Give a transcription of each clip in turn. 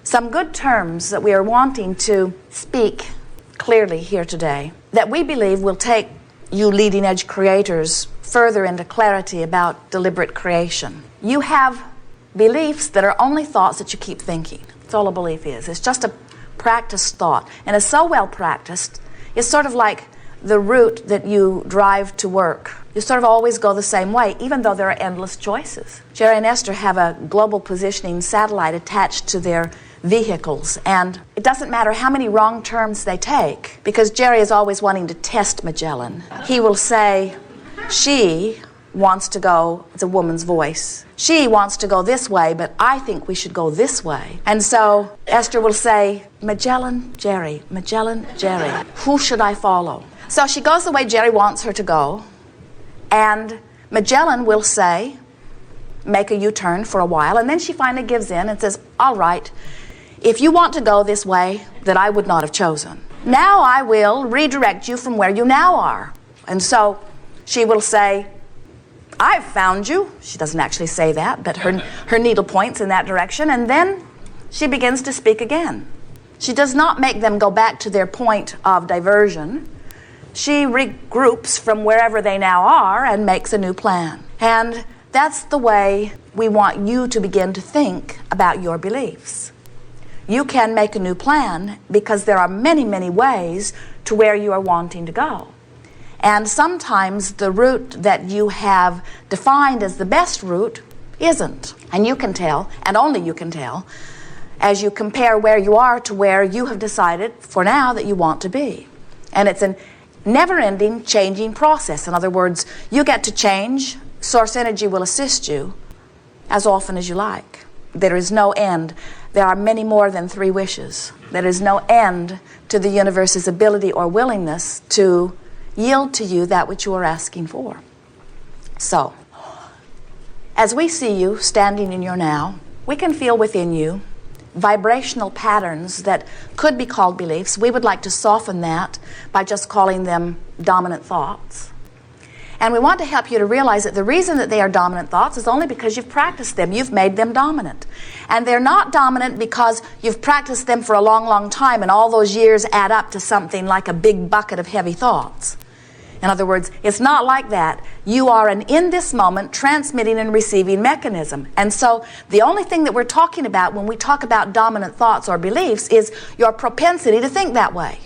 some good terms that we are wanting to speak clearly here today that we believe will take you leading edge creators further into clarity about deliberate creation. You have beliefs that are only thoughts that you keep thinking. That's all a belief is. It's just a practiced thought. And it's so well practiced, it's sort of like the route that you drive to work. You sort of always go the same way, even though there are endless choices. Jerry and Esther have a global positioning satellite attached to their vehicles, and it doesn't matter how many wrong turns they take, because Jerry is always wanting to test Magellan. He will say, she wants to go, it's a woman's voice, she wants to go this way, but I think we should go this way. And so Esther will say, Magellan, Jerry, who should I follow? So she goes the way Jerry wants her to go, and Magellan will say, make a U-turn for a while, and then she finally gives in and says, all right, if you want to go this way that I would not have chosen, now I will redirect you from where you now are. And so she will say, I've found you. She doesn't actually say that, but her needle points in that direction, and then she begins to speak again. She does not make them go back to their point of diversion. She regroups from wherever they now are and makes a new plan. And that's the way we want you to begin to think about your beliefs. You can make a new plan because there are many, many ways to where you are wanting to go. And sometimes the route that you have defined as the best route isn't. And you can tell, and only you can tell, as you compare where you are to where you have decided for now that you want to be. And it's a never-ending changing process. In other words, you get to change. Source energy will assist you as often as you like. There is no end. There are many more than 3 wishes. There is no end to the universe's ability or willingness to yield to you that which you are asking for. So, as we see you standing in your now, we can feel within you vibrational patterns that could be called beliefs. We would like to soften that by just calling them dominant thoughts. And we want to help you to realize that the reason that they are dominant thoughts is only because you've practiced them. You've made them dominant. And they're not dominant because you've practiced them for a long, long time and all those years add up to something like a big bucket of heavy thoughts. In other words, it's not like that. You are an in this moment transmitting and receiving mechanism. And so the only thing that we're talking about when we talk about dominant thoughts or beliefs is your propensity to think that way.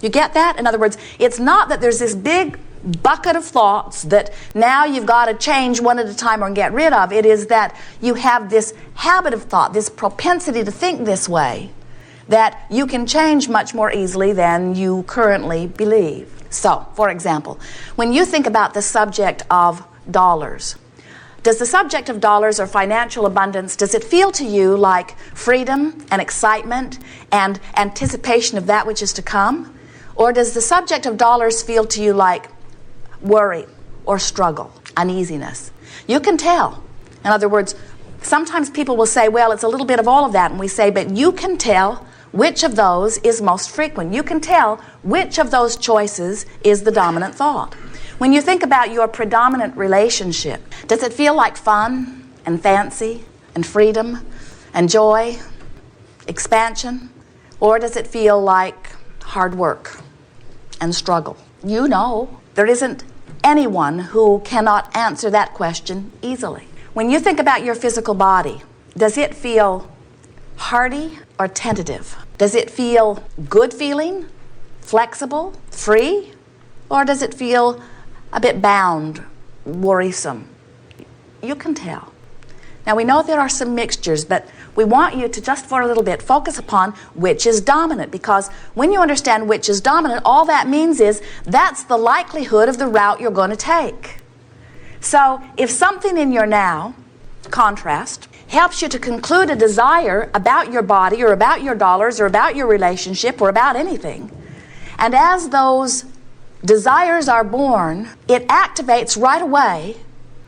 You get that? In other words, it's not that there's this big bucket of thoughts that now you've got to change one at a time or get rid of. It is that you have this habit of thought, this propensity to think this way, that you can change much more easily than you currently believe. So, for example, when you think about the subject of dollars, does the subject of dollars or financial abundance, does it feel to you like freedom and excitement and anticipation of that which is to come? Or does the subject of dollars feel to you like worry or struggle, uneasiness? You can tell. In other words, sometimes people will say, well, it's a little bit of all of that. And we say, but you can tell which of those is most frequent. You can tell which of those choices is the dominant thought. When you think about your predominant relationship, does it feel like fun and fancy and freedom and joy, expansion? Or does it feel like hard work and struggle? You know, there isn't anyone who cannot answer that question easily. When you think about your physical body, does it feel hardy or tentative? Does it feel good feeling, flexible, free? Or does it feel a bit bound, worrisome? You can tell. Now we know there are some mixtures, but we want you to just for a little bit focus upon which is dominant, because when you understand which is dominant, all that means is that's the likelihood of the route you're going to take. So if something in your now, contrast, helps you to conclude a desire about your body or about your dollars or about your relationship or about anything, and as those desires are born, it activates right away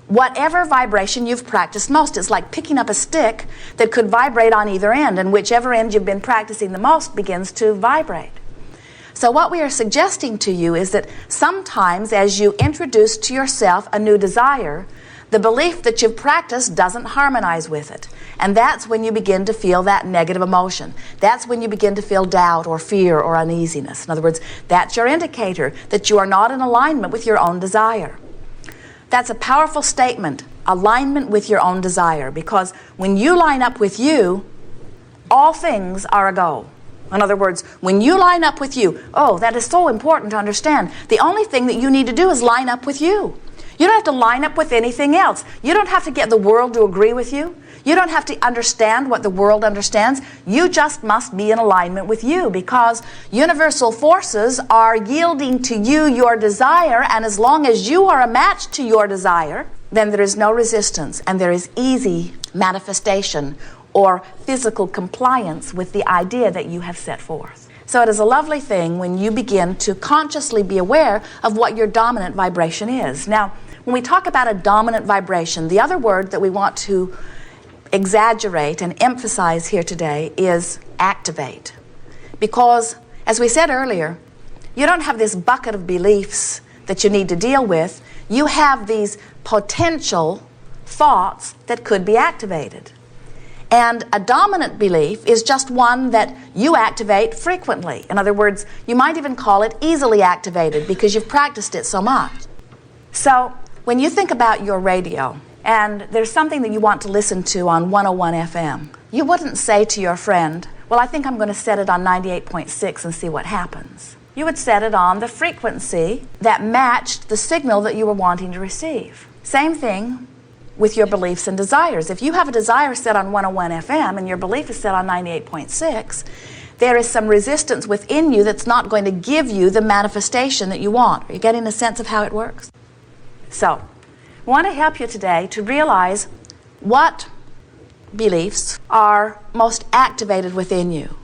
whatever vibration you've practiced most. It's like picking up a stick that could vibrate on either end, and whichever end you've been practicing the most begins to vibrate. So what we are suggesting to you is that sometimes as you introduce to yourself a new desire, the belief that you've practiced doesn't harmonize with it. And that's when you begin to feel that negative emotion. That's when you begin to feel doubt or fear or uneasiness. In other words, that's your indicator that you are not in alignment with your own desire. That's a powerful statement, alignment with your own desire, because when you line up with you, all things are a go. In other words, when you line up with you, oh, that is so important to understand. The only thing that you need to do is line up with you. You don't have to line up with anything else. You don't have to get the world to agree with you. You don't have to understand what the world understands. You just must be in alignment with you, because universal forces are yielding to you your desire, and as long as you are a match to your desire, then there is no resistance, and there is easy manifestation or physical compliance with the idea that you have set forth. So it is a lovely thing when you begin to consciously be aware of what your dominant vibration is. Now, when we talk about a dominant vibration, the other word that we want to exaggerate and emphasize here today is activate. Because, as we said earlier, you don't have this bucket of beliefs that you need to deal with. You have these potential thoughts that could be activated. And a dominant belief is just one that you activate frequently. In other words, you might even call it easily activated because you've practiced it so much. So when you think about your radio and there's something that you want to listen to on 101 FM, you wouldn't say to your friend, well, I think I'm going to set it on 98.6 and see what happens. You would set it on the frequency that matched the signal that you were wanting to receive. Same thing with your beliefs and desires. If you have a desire set on 101 FM and your belief is set on 98.6, there is some resistance within you that's not going to give you the manifestation that you want. Are you getting a sense of how it works? So, I want to help you today to realize what beliefs are most activated within you.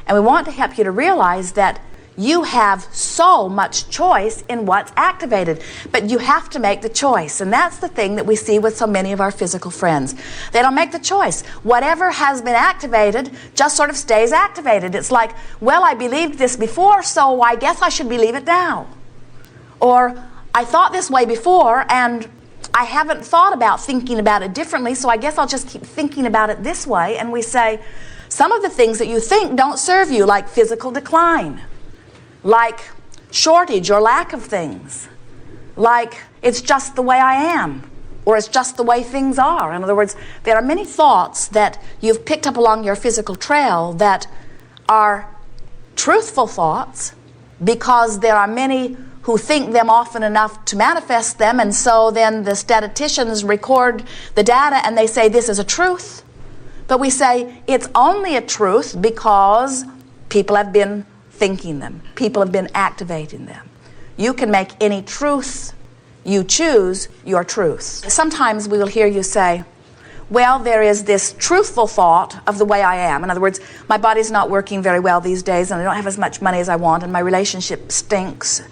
And we want to help you to realize that you have so much choice in what's activated, but you have to make the choice. And that's the thing that we see with so many of our physical friends. They don't make the choice. Whatever has been activated just sort of stays activated. It's like, well, I believed this before, so I guess I should believe it now. Or, I thought this way before, and I haven't thought about thinking about it differently, so I guess I'll just keep thinking about it this way. And we say, some of the things that you think don't serve you, like physical decline, like shortage or lack of things, like it's just the way I am, or it's just the way things are. In other words, there are many thoughts that you've picked up along your physical trail that are truthful thoughts, because there are many who think them often enough to manifest them, and so then the statisticians record the data and they say this is a truth. But we say it's only a truth because people have been thinking them. People have been activating them. You can make any truth you choose your truth. Sometimes we will hear you say, well, there is this truthful thought of the way I am. In other words, my body's not working very well these days, and I don't have as much money as I want, and my relationship stinks.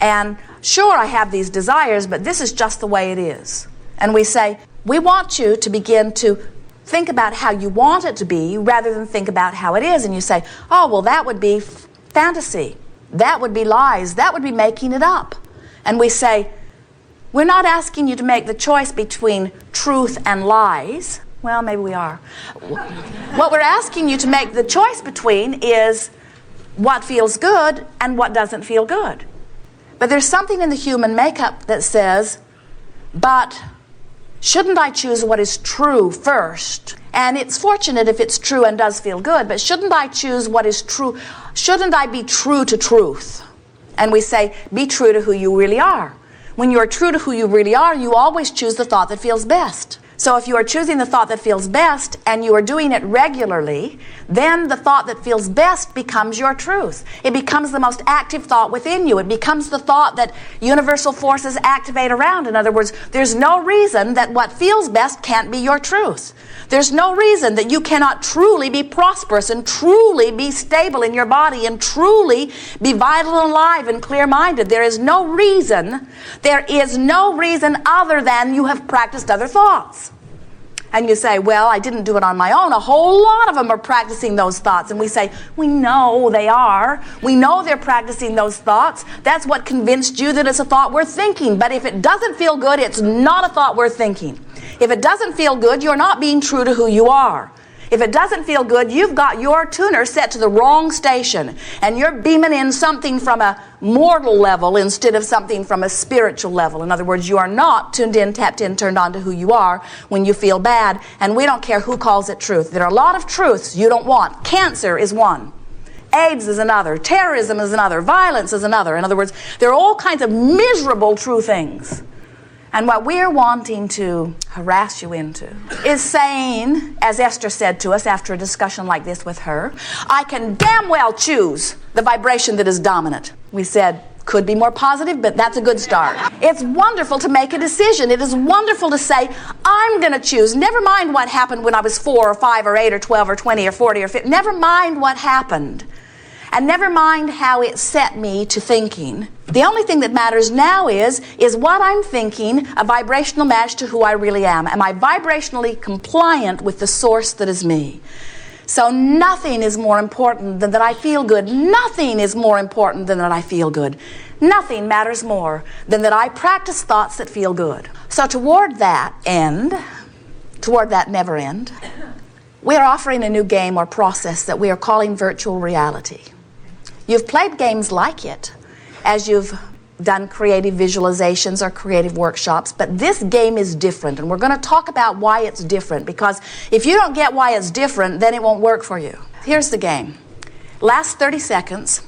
And sure, I have these desires, but this is just the way it is. And we say, we want you to begin to think about how you want it to be rather than think about how it is. And you say, oh, well, that would be fantasy. That would be lies. That would be making it up. And we say, we're not asking you to make the choice between truth and lies. Well, maybe we are. What we're asking you to make the choice between is what feels good and what doesn't feel good. But there's something in the human makeup that says, but shouldn't I choose what is true first? And it's fortunate if it's true and does feel good, but shouldn't I choose what is true? Shouldn't I be true to truth? And we say, be true to who you really are. When you are true to who you really are, you always choose the thought that feels best. So if you are choosing the thought that feels best and you are doing it regularly, then the thought that feels best becomes your truth. It becomes the most active thought within you. It becomes the thought that universal forces activate around. In other words, there's no reason that what feels best can't be your truth. There's no reason that you cannot truly be prosperous and truly be stable in your body and truly be vital and alive and clear-minded. There is no reason other than you have practiced other thoughts. And you say, well, I didn't do it on my own. A whole lot of them are practicing those thoughts. And we say, we know they are. We know they're practicing those thoughts. That's what convinced you that it's a thought worth thinking. But if it doesn't feel good, it's not a thought worth thinking. If it doesn't feel good, you're not being true to who you are. If it doesn't feel good, you've got your tuner set to the wrong station, and you're beaming in something from a mortal level instead of something from a spiritual level. In other words, you are not tuned in, tapped in, turned on to who you are when you feel bad, and we don't care who calls it truth. There are a lot of truths you don't want. Cancer is one. AIDS is another. Terrorism is another. Violence is another. In other words, there are all kinds of miserable true things. And what we're wanting to harass you into is saying, as Esther said to us after a discussion like this with her, I can damn well choose the vibration that is dominant. We said, could be more positive, but that's a good start. It's wonderful to make a decision. It is wonderful to say, I'm going to choose. Never mind what happened when I was 4 or 5 or 8 or 12 or 20 or 40 or 50. Never mind what happened. And never mind how it set me to thinking. The only thing that matters now is what I'm thinking a vibrational match to who I really am? Am I vibrationally compliant with the source that is me? So nothing is more important than that I feel good. Nothing is more important than that I feel good. Nothing matters more than that I practice thoughts that feel good. So toward that end, toward that never end, we are offering a new game or process that we are calling virtual reality. You've played games like it as you've done creative visualizations or creative workshops, but this game is different, and we're going to talk about why it's different, because if you don't get why it's different, then it won't work for you. Here's the game. Last 30 seconds,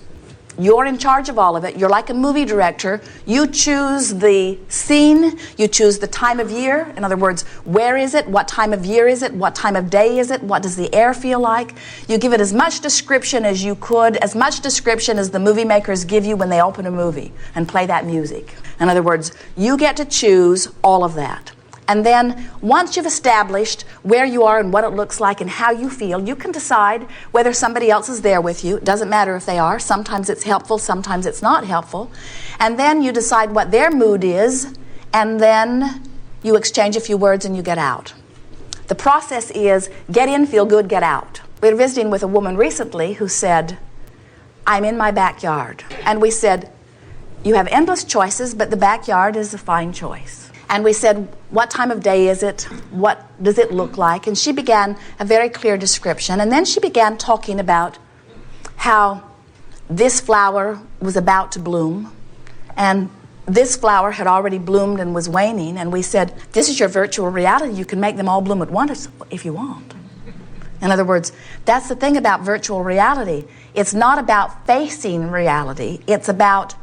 you're in charge of all of it. You're like a movie director. You choose the scene. You choose the time of year. In other words, where is it? What time of year is it? What time of day is it? What does the air feel like? You give it as much description as you could, as much description as the movie makers give you when they open a movie and play that music. In other words, you get to choose all of that. And then once you've established where you are and what it looks like and how you feel, you can decide whether somebody else is there with you. It doesn't matter if they are. Sometimes it's helpful, sometimes it's not helpful. And then you decide what their mood is, and then you exchange a few words and you get out. The process is get in, feel good, get out. We were visiting with a woman recently who said, I'm in my backyard. And we said, you have endless choices, but the backyard is a fine choice. And we said, what time of day is it? What does it look like? And she began a very clear description. And then she began talking about how this flower was about to bloom. And this flower had already bloomed and was waning. And we said, this is your virtual reality. You can make them all bloom at once if you want. In other words, that's the thing about virtual reality. It's not about facing reality. It's about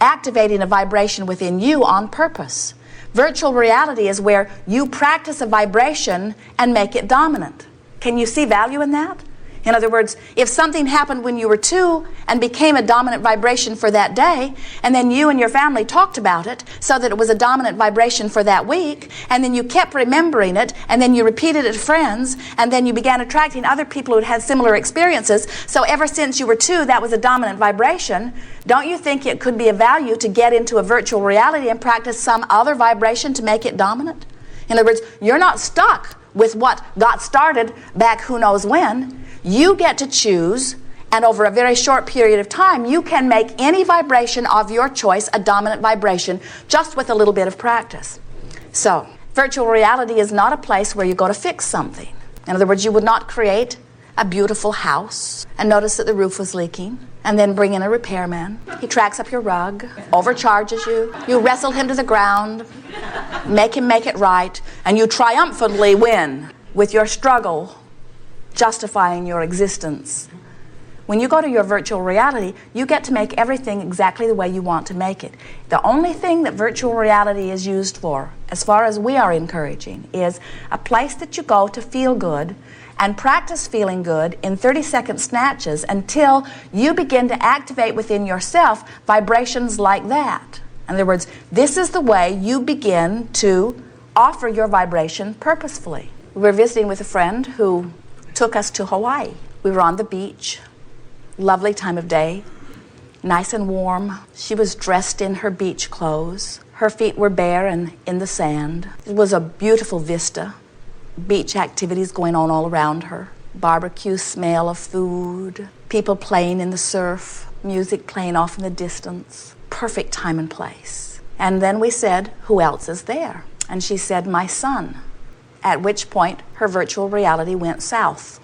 activating a vibration within you on purpose. Virtual reality is where you practice a vibration and make it dominant. Can you see value in that? In other words, if something happened when you were 2 and became a dominant vibration for that day, and then you and your family talked about it so that it was a dominant vibration for that week, and then you kept remembering it, and then you repeated it to friends, and then you began attracting other people who had similar experiences, so ever since you were 2, that was a dominant vibration, don't you think it could be of value to get into a virtual reality and practice some other vibration to make it dominant? In other words, you're not stuck with what got started back who knows when. You get to choose, and over a very short period of time, you can make any vibration of your choice a dominant vibration just with a little bit of practice. So, virtual reality is not a place where you go to fix something. In other words, you would not create a beautiful house and notice that the roof was leaking and then bring in a repairman. He tracks up your rug, overcharges you, you wrestle him to the ground, make him make it right, and you triumphantly win with your struggle justifying your existence. When you go to your virtual reality, you get to make everything exactly the way you want to make it. The only thing that virtual reality is used for, as far as we are encouraging, is a place that you go to feel good and practice feeling good in 30-second snatches until you begin to activate within yourself vibrations like that. In other words, this is the way you begin to offer your vibration purposefully. We were visiting with a friend who took us to Hawaii. We were on the beach, lovely time of day, nice and warm. She was dressed in her beach clothes. Her feet were bare and in the sand. It was a beautiful vista. beach activities going on all around her. Barbecue smell of food, people playing in the surf, music playing off in the distance. Perfect time and place. And then we said, who else is there? And she said, my son. At which point, her virtual reality went south.